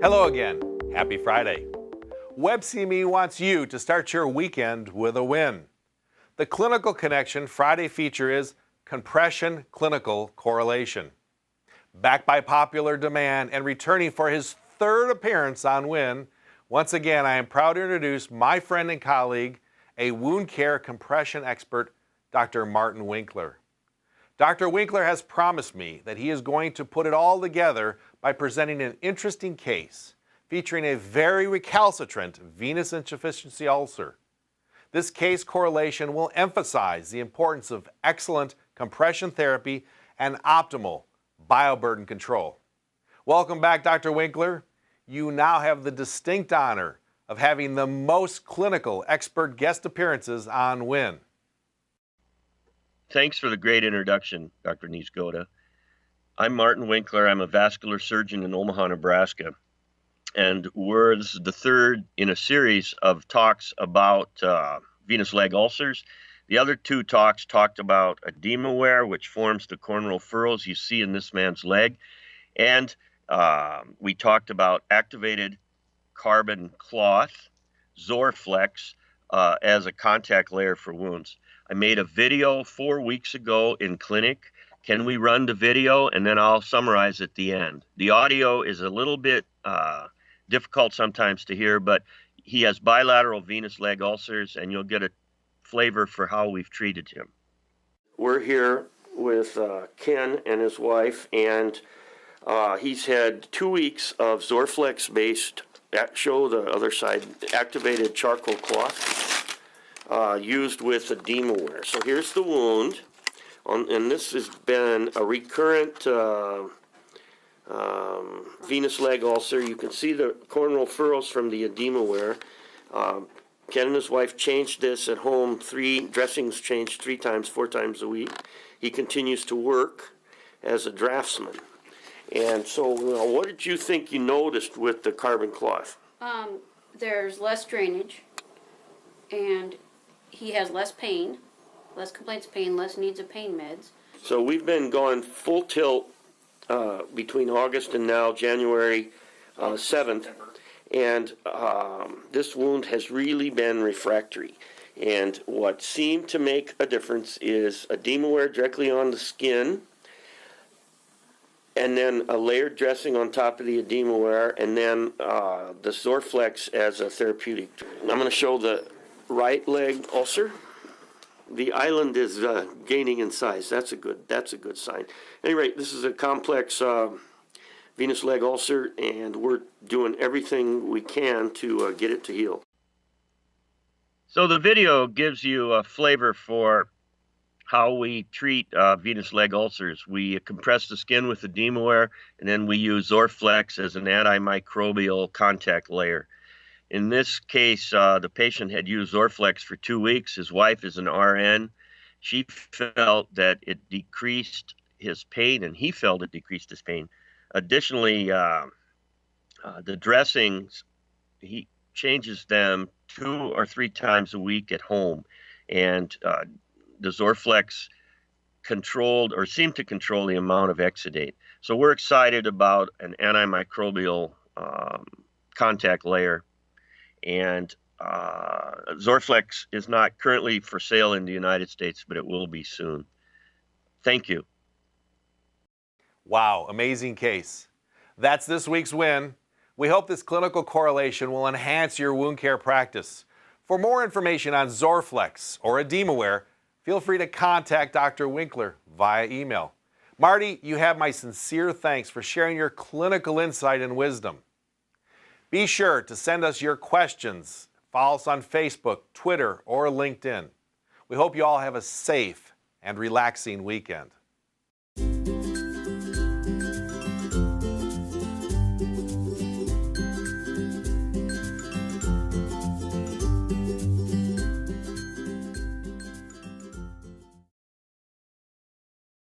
Hello again. Happy Friday. WebCME wants you to start your weekend with a win. The Clinical Connection Friday feature is Compression Clinical Correlation. Backed by popular demand and returning for his third appearance on WIN, once again I am proud to introduce my friend and colleague, a wound care compression expert, Dr. Martin Winkler. Dr. Winkler has promised me that he is going to put it all together by presenting an interesting case featuring a very recalcitrant venous insufficiency ulcer. This case correlation will emphasize the importance of excellent compression therapy and optimal bioburden control. Welcome back, Dr. Winkler. You now have the distinct honor of having the most clinical expert guest appearances on WIN. Thanks for the great introduction, Dr. Niezgoda. I'm Martin Winkler. I'm a vascular surgeon in Omaha, Nebraska. And this is the third in a series of talks about venous leg ulcers. The other two talks talked about EdemaWear, which forms the corneal furrows you see in this man's leg. And we talked about activated carbon cloth, Zorflex, as a contact layer for wounds. I made a video 4 weeks ago in clinic. Can we run the video? And then I'll summarize at the end. The audio is a little bit difficult sometimes to hear, but he has bilateral venous leg ulcers, and you'll get a flavor for how we've treated him. We're here with Ken and his wife, and he's had 2 weeks of Zorflex-based, show the other side, activated charcoal cloth used with EdemaWear. So here's the wound, and this has been a recurrent venous leg ulcer. You can see the corneal furrows from the EdemaWear. Ken and his wife changed this at home. Dressings changed 3 times, 4 times a week. He continues to work as a draftsman. And so, what did you think you noticed with the carbon cloth? There's less drainage, and he has less pain, less complaints of pain, less needs of pain meds. So we've been going full tilt between August and now January 7th, and this wound has really been refractory. And what seemed to make a difference is EdemaWear directly on the skin, and then a layered dressing on top of the EdemaWear, and then the Zorflex as a therapeutic. I'm going to show the right leg ulcer. The island is gaining in size. That's a good sign. At any rate, this is a complex venous leg ulcer, and we're doing everything we can to get it to heal. So the video gives you a flavor for how we treat venous leg ulcers. We compress the skin with EdemaWear, and then we use Zorflex as an antimicrobial contact layer. In this case, the patient had used Zorflex for 2 weeks. His wife is an RN. She felt that it decreased his pain, and he felt it decreased his pain. Additionally, the dressings, he changes them 2 or 3 times a week at home, and the Zorflex controlled or seemed to control the amount of exudate. So we're excited about an antimicrobial contact layer. And Zorflex is not currently for sale in the United States, but it will be soon. Thank you. Wow, amazing case. That's this week's WIN. We hope this clinical correlation will enhance your wound care practice. For more information on Zorflex or EdemaWear, feel free to contact Dr. Winkler via email. Marty, you have my sincere thanks for sharing your clinical insight and wisdom. Be sure to send us your questions. Follow us on Facebook, Twitter, or LinkedIn. We hope you all have a safe and relaxing weekend.